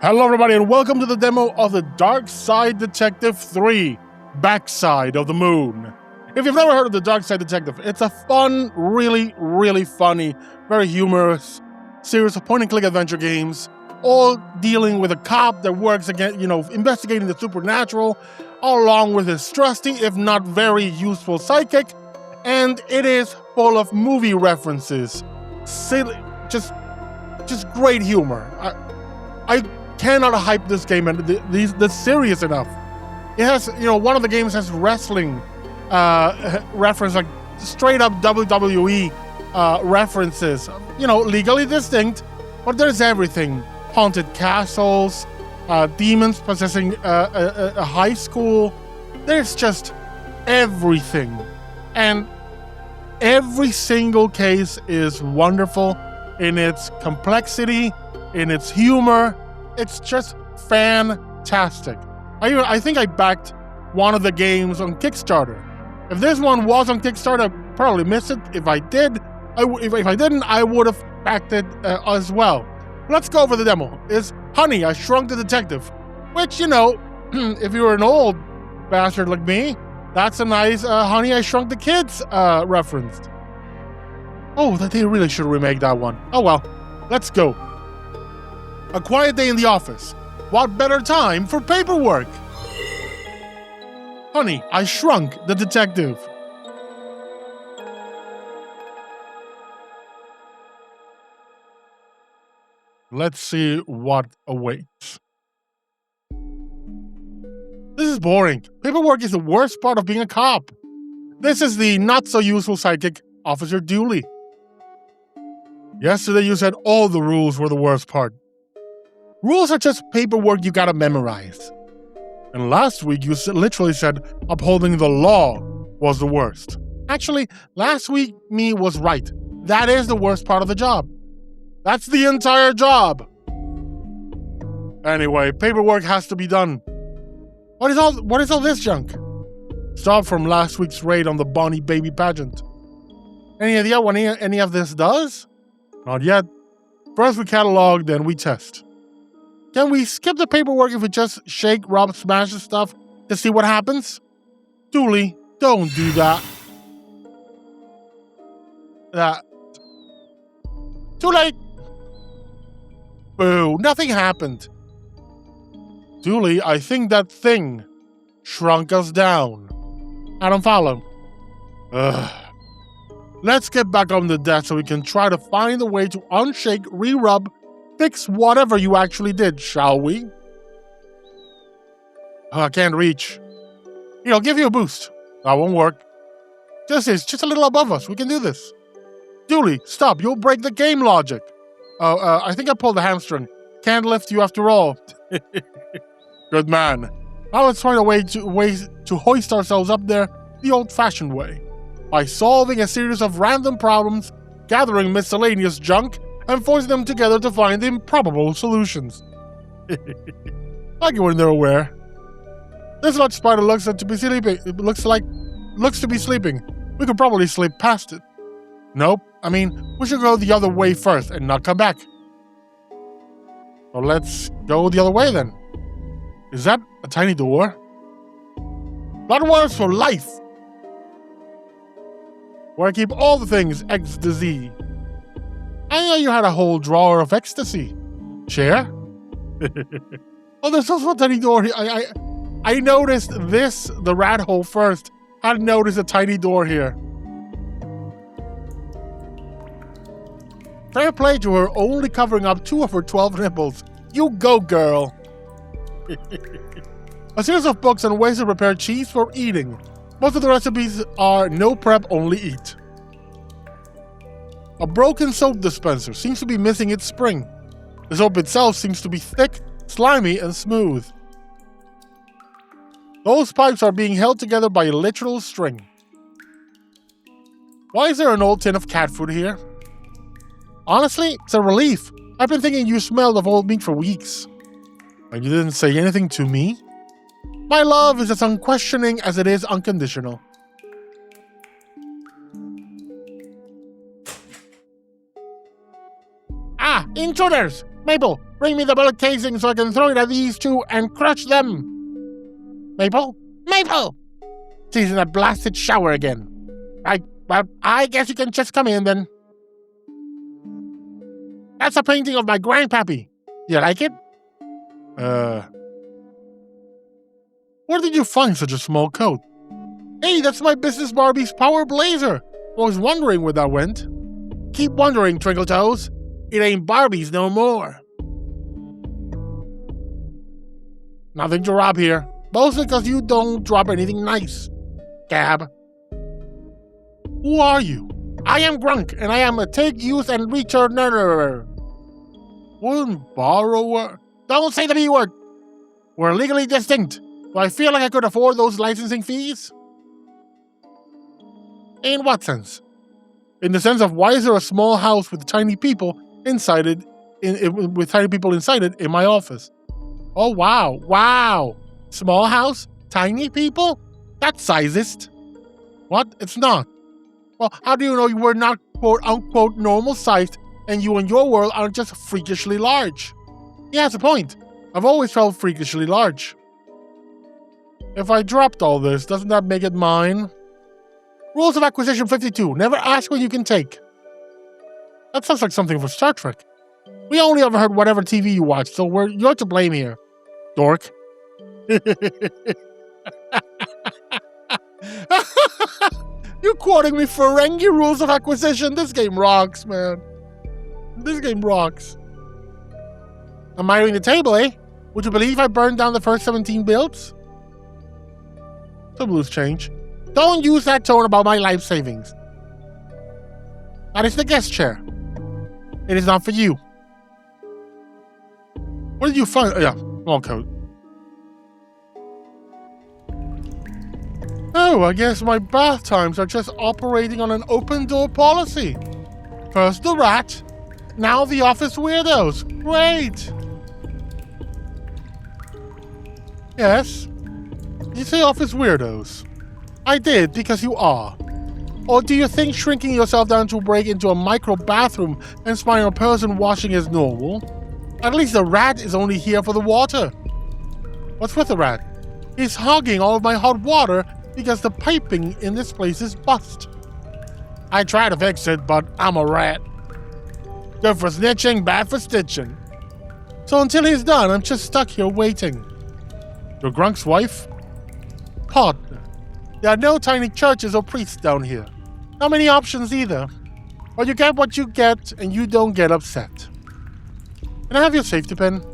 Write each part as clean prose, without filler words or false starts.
Hello everybody and welcome to the demo of the Darkside Detective 3, Backside of the Moon. If you've never heard of the Darkside Detective, it's a fun, really funny, very humorous series of point-and-click adventure games, all dealing with a cop that works against, investigating the supernatural, all along with his trusty, if not very useful sidekick, and it is full of movie references. Silly, just great humor. I cannot hype this game and the series enough. It has, one of the games has wrestling reference, like straight up WWE references. Legally distinct, but there's everything. Haunted castles, demons possessing a high school. There's just everything. And every single case is wonderful in its complexity, in its humor. It's just fantastic. I think I backed one of the games on Kickstarter. If this one was on Kickstarter, I probably missed it. If I did, if I didn't, I would have backed it as well. Let's go over the demo. It's Honey, I Shrunk the Detective, which, if you're an old bastard like me, that's a nice Honey, I Shrunk the Kids reference. Oh, they really should remake that one. Oh well, let's go. A quiet day in the office. What better time for paperwork? Honey, I Shrunk the Detective. Let's see what awaits. This is boring. Paperwork is the worst part of being a cop. This is the not-so-useful sidekick, Officer Dooley. Yesterday you said all the rules were the worst part. Rules are just paperwork you gotta memorize. And last week you literally said upholding the law was the worst. Actually, last week me was right. That is the worst part of the job. That's the entire job. Anyway, paperwork has to be done. What is all this junk? Stop from last week's raid on the Bonnie baby pageant. Any idea what any of this does? Not yet. First we catalog, then we test. Can we skip the paperwork if we just shake, rub, smash the stuff to see what happens? Dooley, don't do that. Too late. Boo, nothing happened. Dooley, I think that thing shrunk us down. I don't follow. Ugh. Let's get back on the desk so we can try to find a way to unshake, re-rub, fix whatever you actually did, shall we? I can't reach. I'll give you a boost. That won't work. Just a little above us. We can do this. Dooley, stop. You'll break the game logic. I think I pulled a hamstring. Can't lift you after all. Good man. Now let's find a way to hoist ourselves up there the old-fashioned way. By solving a series of random problems, gathering miscellaneous junk, and forcing them together to find improbable solutions. Like when they're aware. This large spider looks to be sleeping. It looks to be sleeping. We could probably slip past it. Nope. We should go the other way first and not come back. So let's go the other way then. Is that a tiny door? Blood worms for life. Where I keep all the things X to Z. I know you had a whole drawer of ecstasy. Chair? Oh, there's also a tiny door here. I noticed the rat hole first. I didn't notice a tiny door here. Fair play to her only covering up 2 of her 12 nipples. You go, girl. A series of books on ways to prepare cheese for eating. Most of the recipes are no prep, only eat. A broken soap dispenser seems to be missing its spring. The soap itself seems to be thick, slimy, and smooth. Those pipes are being held together by a literal string. Why is there an old tin of cat food here? Honestly, it's a relief. I've been thinking you smelled of old meat for weeks. And you didn't say anything to me? My love is as unquestioning as it is unconditional. Ah, intruders! Mabel, Bring me the bullet casing so I can throw it at these two and crush them. Maple? Maple! She's in a blasted shower again. I guess you can just come in then. That's a painting of my grandpappy. You like it? Where did you find such a small coat? Hey, that's my business Barbie's power blazer. I was wondering where that went. Keep wondering, Twinkle Toes. It ain't Barbie's no more. Nothing to rob here. Mostly because you don't drop anything nice. Gab. Who are you? I am Grunk, and I am a take, use, and returner. One borrower? Don't say the B word. We're legally distinct. Do I feel like I could afford those licensing fees? In what sense? In the sense of why is there a small house with tiny people inside it, in my office? Oh, wow. Wow. Small house? Tiny people? That's sizest. What? It's not. Well, how do you know you were not quote-unquote normal-sized and you and your world aren't just freakishly large? He has a point. I've always felt freakishly large. If I dropped all this, doesn't that make it mine? Rules of Acquisition 52. Never ask what you can take. That sounds like something for Star Trek. We only overheard whatever TV you watched, so you're to blame here. Dork. You're quoting me Ferengi Rules of Acquisition. This game rocks, man. This game rocks. I'm miring the table, eh? Would you believe I burned down the first 17 builds? Some loose change. Don't use that tone about my life savings. That is the guest chair. It is not for you. What did you find? Oh, yeah, small coat. Oh, I guess my bath times are just operating on an open door policy. First the rat, now the office weirdos. Great. Yes? You say office weirdos? I did, because you are. Or do you think shrinking yourself down to break into a micro bathroom and spying a person washing is normal? At least the rat is only here for the water. What's with the rat? He's hogging all of my hot water because the piping in this place is bust. I try to fix it, but I'm a rat. Good for snitching, bad for stitching. So until he's done, I'm just stuck here waiting. Your Grunk's wife? Partner. There are no tiny churches or priests down here. Not many options either. But you get what you get, and you don't get upset. Can I have your safety pin?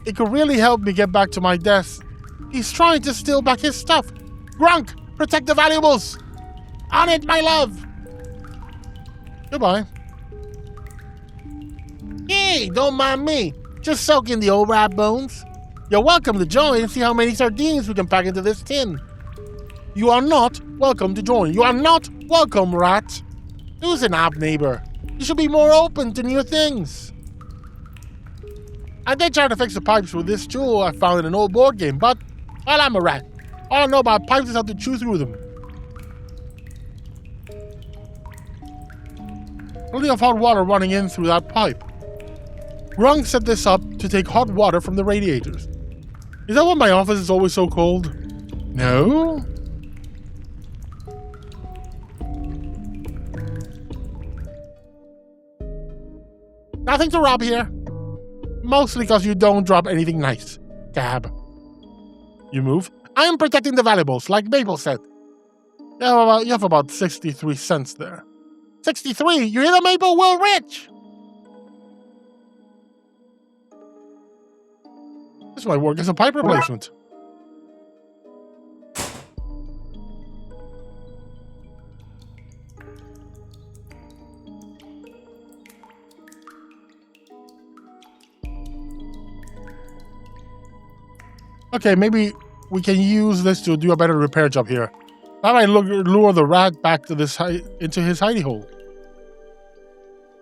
It could really help me get back to my desk. He's trying to steal back his stuff. Grunk, protect the valuables! On it, my love! Goodbye. Hey, don't mind me. Just soak in the old rat bones. You're welcome to join and see how many sardines we can pack into this tin. You are not welcome to join. You are not welcome, rat. Loosen up, neighbor. You should be more open to new things. I did try to fix the pipes with this tool I found in an old board game, but, well, I'm a rat. All I know about pipes is how to chew through them. Plenty of hot water running in through that pipe. Grunk set this up to take hot water from the radiators. Is that why my office is always so cold? No? Nothing to rob here. Mostly because you don't drop anything nice. Gab. You move? I am protecting the valuables, like Mabel said. You have about 63 cents there. 63? You hear that, Mabel? We're rich! This might work as a pipe replacement. Okay, maybe we can use this to do a better repair job here. That might lure the rat back to into his hidey hole.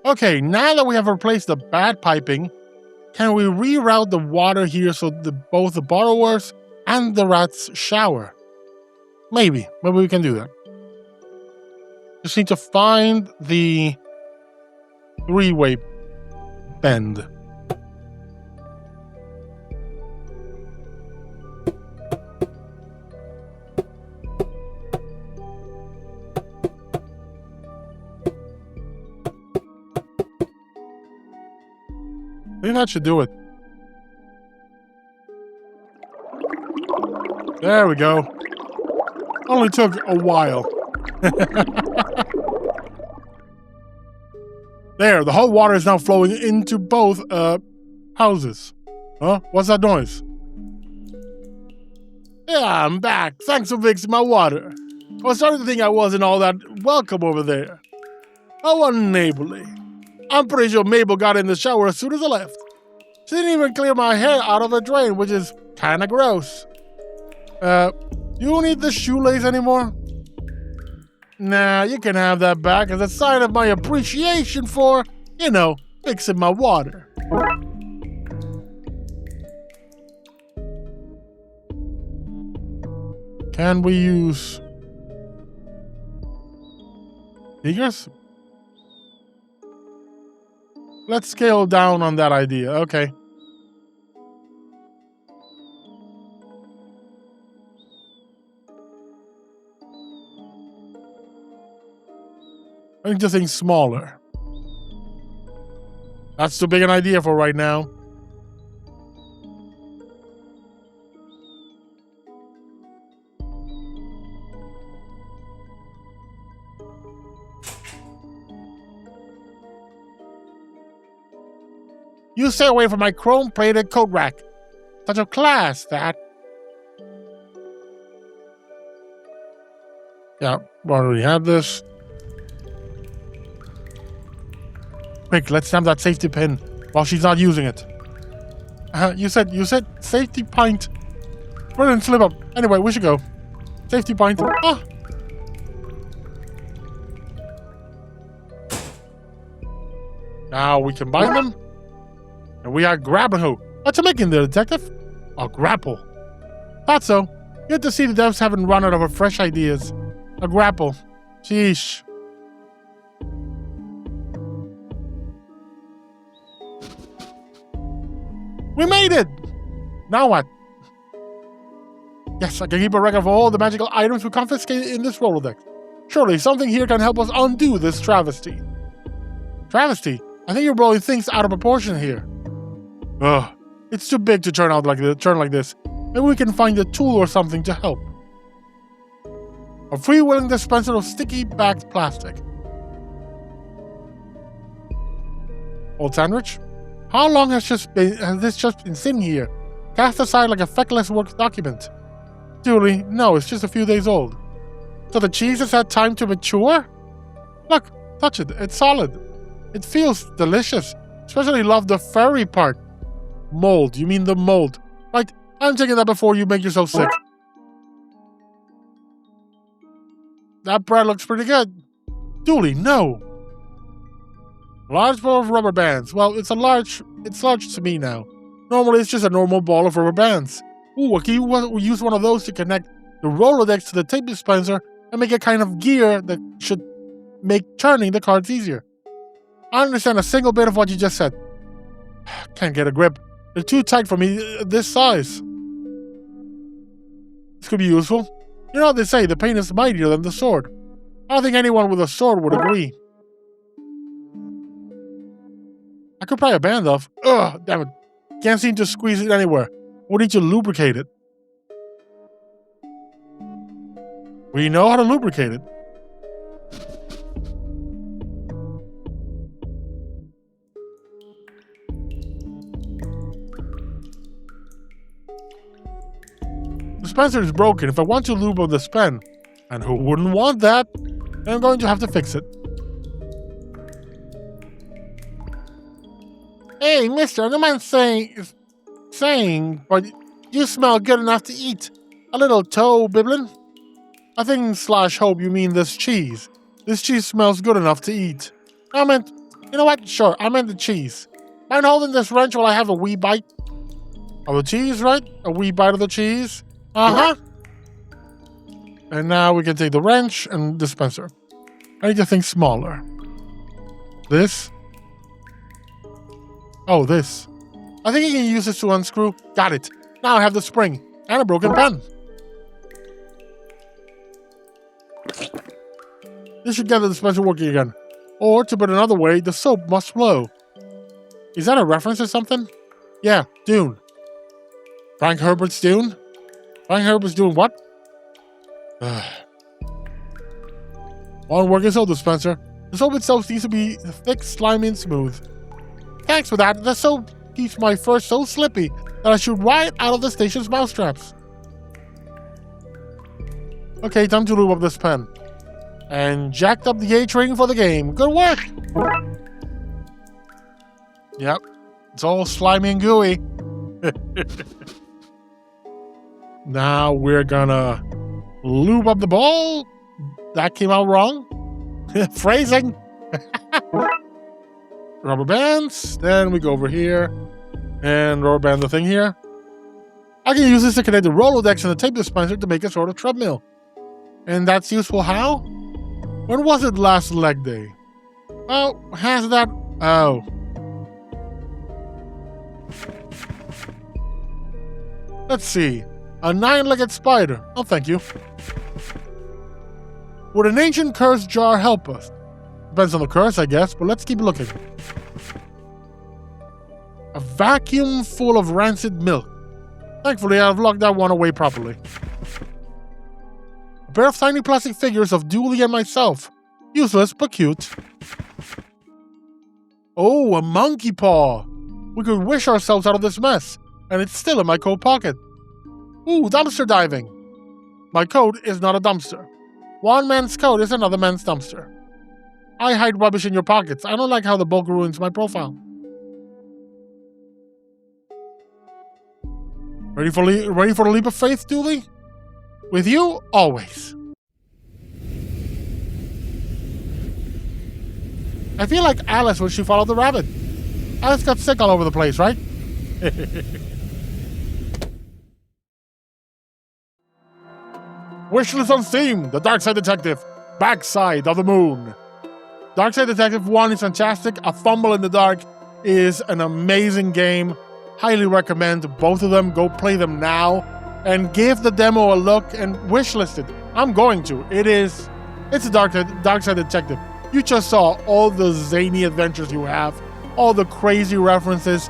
Okay, now that we have replaced the bad piping, can we reroute the water here so both the borrowers and the rats shower? Maybe we can do that. Just need to find the three-way bend. I think that should do it. There we go. Only took a while. There, the hot water is now flowing into both houses. Huh? What's that noise? Yeah, I'm back. Thanks for fixing my water. I was starting to think I wasn't all that welcome over there. I wasn't neighborly. I'm pretty sure Mabel got in the shower as soon as I left. She didn't even clear my hair out of a drain, which is kinda gross. You don't need the shoelace anymore? Nah, you can have that back as a sign of my appreciation for, fixing my water. Can we use figures? Let's scale down on that idea. Okay. Make the thing smaller. That's too big an idea for right now. You stay away from my chrome-plated coat rack. Such a class, that. Yeah, we already have this. Quick, let's snap that safety pin while she's not using it. You said safety pint. We didn't slip up. Anyway, we should go. Safety pint. Ah. Now we combine them. And we are grappling hook. What you making there, detective? A grapple. Thought so. Good to see the devs haven't run out of fresh ideas. A grapple. Sheesh. We made it! Now what? Yes, I can keep a record of all the magical items we confiscated in this Rolodex. Surely something here can help us undo this travesty. Travesty? I think you're blowing things out of proportion here. Ugh, it's too big to turn like this. Maybe we can find a tool or something to help. A freewheeling dispenser of sticky-backed plastic. Old sandwich? How long has this just been sitting here? Cast aside like a feckless work document. Julie, no, it's just a few days old. So the cheese has had time to mature? Look, touch it, it's solid. It feels delicious. Especially love the furry part. Mold, you mean the mold. Right, I'm taking that before you make yourself sick. That bread looks pretty good. Julie, no. Large ball of rubber bands. Well, it's large to me now. Normally, it's just a normal ball of rubber bands. Ooh, can you use one of those to connect the Rolodex to the tape dispenser and make a kind of gear that should make turning the cards easier. I understand a single bit of what you just said. Can't get a grip. They're too tight for me this size. This could be useful. You know what they say, the pain is mightier than the sword. I don't think anyone with a sword would agree. I could pry a band off. Ugh, damn it. Can't seem to squeeze it anywhere. We'll need to lubricate it. We know how to lubricate it. The dispenser is broken. If I want to lube up this pen, and who wouldn't want that, then I'm going to have to fix it. Hey, mister, I don't mind saying, but you smell good enough to eat. A little toe biblin? I think / hope you mean this cheese. This cheese smells good enough to eat. I meant, you know what? Sure, I meant the cheese. Mind holding this wrench while I have a wee bite? Of the cheese, right? A wee bite of the cheese? Uh-huh. And now we can take the wrench and dispenser. I need to think smaller. This? Oh, this. I think you can use this to unscrew. Got it. Now I have the spring and a broken pen. This should get the dispenser working again. Or, to put it another way, the soap must flow. Is that a reference to something? Yeah, Dune. Frank Herbert's Dune? Frank Herbert's doing what? On working soap dispenser. The soap itself needs to be thick, slimy, and smooth. Thanks for that. The soap keeps my fur so slippy that I shoot right out of the station's mousetraps. Okay, time to lube up this pen. And jacked up the H rating for the game. Good work! Yep, it's all slimy and gooey. Now we're gonna lube up the ball. That came out wrong. Phrasing. Rubber bands. Then we go over here and rubber band the thing here. I can use this to connect the Rolodex and the tape dispenser to make a sort of treadmill. And that's useful how? When was it last leg day? Oh, has that... Oh. Let's see. A 9-legged spider. Oh, thank you. Would an ancient cursed jar help us? Depends on the curse, I guess, but let's keep looking. A vacuum full of rancid milk. Thankfully, I've locked that one away properly. A pair of tiny plastic figures of Dooley and myself. Useless, but cute. Oh, a monkey paw. We could wish ourselves out of this mess, and it's still in my coat pocket. Ooh, dumpster diving. My coat is not a dumpster. One man's coat is another man's dumpster. I hide rubbish in your pockets. I don't like how the bulk ruins my profile. Ready for the leap of faith, Dooley? With you, always. I feel like Alice when she followed the rabbit. Alice got sick all over the place, right? Wishlist on Steam, The Darkside Detective, Backside of the Moon. Darkside Detective 1 is fantastic. A Fumble in the Dark is an amazing game. Highly recommend both of them. Go play them now and give the demo a look and wishlist it. I'm going to. It's a Darkside Detective. You just saw all the zany adventures you have, all the crazy references.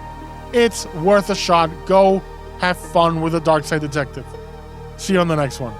It's worth a shot. Go have fun with the Darkside Detective. See you on the next one.